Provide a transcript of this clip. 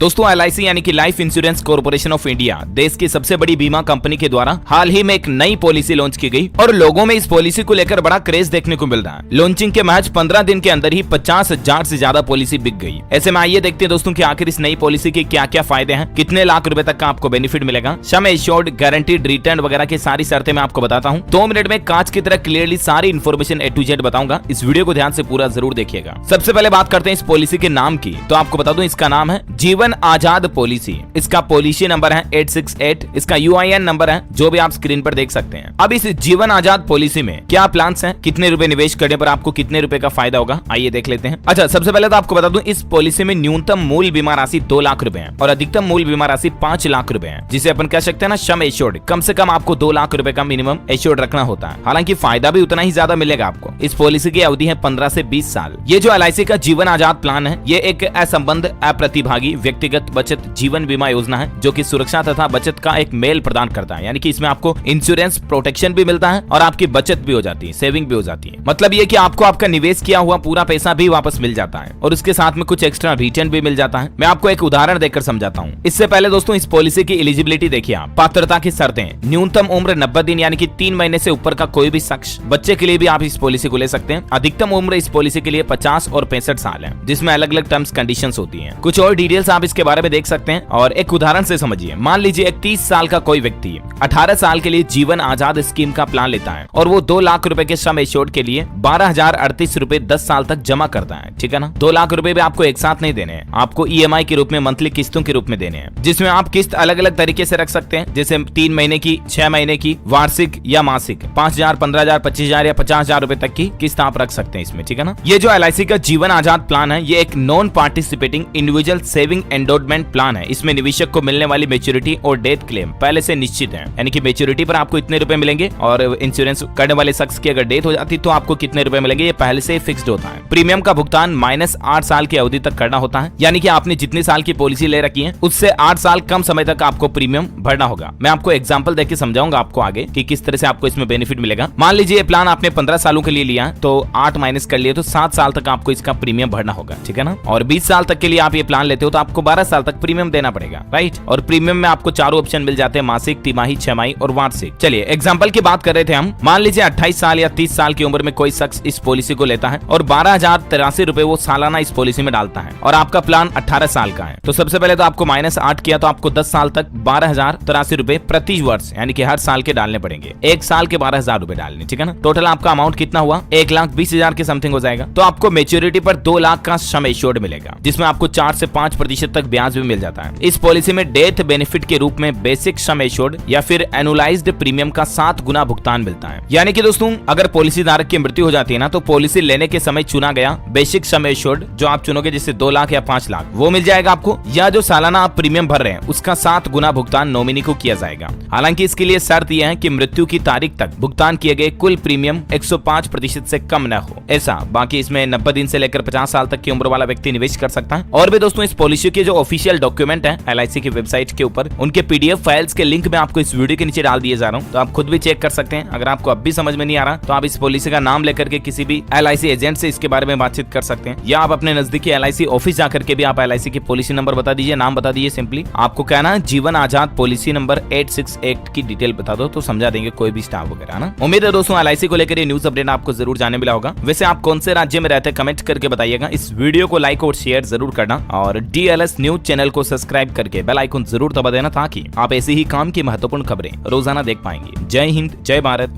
दोस्तों LIC यानी कि life insurance corporation of India देश की सबसे बड़ी बीमा कंपनी के द्वारा हाल ही में एक नई पॉलिसी लॉन्च की गई और लोगों में इस पॉलिसी को लेकर बड़ा क्रेज देखने को मिल रहा है। लॉन्चिंग के महज 15 दिन के अंदर ही 50,000 से ज्यादा पॉलिसी बिक गई। ऐसे में आइए देखते हैं दोस्तों कि आखिर इस नई पॉलिसी के क्या क्या फायदे हैं, कितने लाख रुपए तक का आपको बेनिफिट मिलेगा, सम एश्योर्ड, गारंटीड रिटर्न वगैरह की सारी शर्तें मैं आपको बताता हूँ। 2 मिनट में कांच की तरह क्लियरली सारी इन्फॉर्मेशन A to Z बताऊंगा। इस वीडियो को ध्यान से पूरा जरूर देखिएगा। सबसे पहले बात करते हैं इस पॉलिसी के नाम की, तो आपको बता दूं इसका नाम है जीवन आजाद पॉलिसी। इसका पॉलिसी नंबर है 868। इसका UIN नंबर है जो भी आप स्क्रीन पर देख सकते हैं। अब इस जीवन आजाद पॉलिसी में क्या प्लान्स हैं, कितने रुपए निवेश करने पर आपको कितने रुपए का फायदा होगा, आइए देख लेते हैं। अच्छा, सबसे पहले तो आपको बता दूं इस पॉलिसी में न्यूनतम मूल बीमा राशि 2 लाख रुपए है और अधिकतम मूल बीमा राशि 5 लाख रुपए है, जिसे अपन कह सकते हैं ना सम एश्योर्ड। कम से कम आपको 2 लाख रुपए का मिनिमम एश्योर्ड रखना होता है। हालांकि फायदा भी उतना ही ज्यादा मिलेगा आपको। इस पॉलिसी की अवधि है 15 से 20 साल। ये जो LIC का जीवन आजाद प्लान है, ये एक असंबद्ध अप्रतिभागी व्यक्तिगत बचत जीवन बीमा योजना है जो कि सुरक्षा तथा बचत का एक मेल प्रदान करता है। यानी कि इसमें आपको इंश्योरेंस प्रोटेक्शन भी मिलता है और आपकी बचत भी हो जाती है, सेविंग भी हो जाती है। मतलब ये कि आपको आपका निवेश किया हुआ पूरा पैसा भी वापस मिल जाता है और उसके साथ में कुछ एक्स्ट्रा रिटर्न भी मिल जाता है। मैं आपको एक उदाहरण देकर समझाता हूँ। इससे पहले दोस्तों इस पॉलिसी की एलिजिबिलिटी देखिए आप। पात्रता की शर्तें, न्यूनतम उम्र 90 दिन यानी कि 3 महीने से ऊपर का कोई भी शख्स। बच्चे के लिए भी आप इस पॉलिसी को ले सकते हैं। अधिकतम उम्र इस पॉलिसी के लिए 50 और 65 साल है, जिसमें अलग अलग टर्म्स कंडीशंस होती हैं। कुछ और डिटेल्स आप इसके बारे में देख सकते हैं और एक उदाहरण से समझिए। मान लीजिए एक 30 साल का कोई व्यक्ति 18 साल के लिए जीवन आजाद स्कीम का प्लान लेता है और वो 2 लाख रुपए के सम एश्योर्ड के लिए 12,038 रुपए 10 साल तक जमा करता है। ठीक है ना। 2 लाख रुपए भी आपको एक साथ नहीं देने हैं, आपको EMI के रूप में, मंथली किस्तों के रूप में देने हैं, जिसमें आप किस्त अलग अलग तरीके से रख सकते हैं, जैसे 3 महीने की, 6 महीने की, वार्षिक या मासिक। 5,000, 15,000, 25,000 या 50,000 रुपए तक की किस्त आप रख सकते हैं इसमें। ठीक है ना। ये जो LIC का जीवन आजाद प्लान है, ये एक non participating individual saving endowment plan है। इसमें निवेशक को मिलने वाली मैच्योरिटी और डेथ क्लेम पहले से निश्चित है। यानी कि मैच्योरिटी पर आपको इतने रुपए मिलेंगे और इंश्योरेंस करने वाले शख्स की अगर डेथ हो जाती तो आपको कितने रुपए मिलेंगे, ये पहले से फिक्स्ड होता है। प्रीमियम का भुगतान -8 साल की अवधि तक करना होता है। यानी कि आपने जितने साल की पॉलिसी ले रखी है उससे 8 साल कम समय तक आपको प्रीमियम भरना होगा। मैं आपको एग्जांपल देके समझाऊंगा आपको आगे कि किस तरह से आपको इसमें बेनिफिट मिलेगा। मान लीजिए ये प्लान आपने 15 सालों के लिए लिया तो 8 माइनस कर लिए तो 7 साल तक आपको इसका प्रीमियम भरना होगा। ठीक है ना। और 20 साल तक के लिए आप ये प्लान लेते हो तो आपको 12 साल तक प्रीमियम देना पड़ेगा, राइट। और प्रीमियम में आपको 4 ऑप्शन मिल जाते हैं, मासिक, तिमाही, छमाही और वार्षिक। चलिए एग्जांपल की बात कर रहे थे हम। मान लीजिए 28 साल या 30 साल की उम्र में कोई शख्स इस पॉलिसी को लेता है और 12,083 रुपए वो सालाना इस पॉलिसी में डालता है और आपका प्लान 18 साल का है। तो सबसे पहले तो आपको -8 किया तो आपको 10 साल तक 12,083 रुपए प्रति वर्ष यानी कि हर साल के डालने पड़ेंगे। 1 साल के 12,000 रुपए डालने। ठीक है ना। टोटल आपका अमाउंट कितना हुआ, 1,20,000 के समथिंग हो जाएगा। तो आपको मेच्योरिटी पर 2 लाख का सम एश्योर्ड मिलेगा, जिसमें आपको 4 से 5% तक ब्याज भी मिल जाता है। इस पॉलिसी में डेथ बेनिफिट के रूप में बेसिक सम एश्योर्ड या फिर एनुअलाइज्ड प्रीमियम का 7 गुना भुगतान मिलता है। यानी कि दोस्तों अगर पॉलिसी धारक की मृत्यु हो जाती है ना तो पॉलिसी लेने के समय चुना गया बेसिक सम एश्योर्ड जो आप चुनोगे, जैसे 2 लाख या 5 लाख, वो मिल जाएगा आपको, या जो सालाना आप प्रीमियम भर रहे हैं उसका 7 गुना भुगतान नॉमिनी को किया जाएगा। हालांकि इसके लिए शर्त यह है कि मृत्यु की तारीख तक भुगतान किए गए कुल प्रीमियम 105% से कम न हो, ऐसा। बाकी इसमें 90 दिन से लेकर 50 साल तक की उम्र वाला व्यक्ति निवेश कर सकता है। और भी दोस्तों इस पॉलिसी के जो ऑफिशियल डॉक्यूमेंट है LIC की वेबसाइट के ऊपर, उनके PDF फाइल्स के लिंक मैं आपको इस वीडियो के नीचे डाल दिए जा रहा हूँ, तो आप खुद भी चेक कर सकते हैं। अगर आपको अब भी समझ में नहीं आ रहा तो आप इस पॉलिसी का नाम लेकर के किसी भी LIC एजेंट से इसके बारे में बातचीत कर सकते हैं, या आप अपने नजदीकी LIC ऑफिस जाकर के भी आप LIC की पॉलिसी नंबर बता दीजिए, नाम बता दीजिए। सिंपली आपको कहना है जीवन आजाद पॉलिसी नंबर 868 की डिटेल बता दो तो समझा देंगे कोई भी स्टाफ वगैरह ना। उम्मीद है दोस्तों LIC को लेकर ये न्यूज अपडेट आपको जरूर जाने मिला होगा। वैसे आप कौन से राज्य में रहते हैं कमेंट करके बताइएगा। इस वीडियो को लाइक और शेयर जरूर करना और DLS न्यूज चैनल को सब्सक्राइब करके बेल आइकन जरूर दबा देना ताकि आप ऐसी ही काम की महत्वपूर्ण खबरें रोजाना देख पाएंगे। जय हिंद, जय भारत।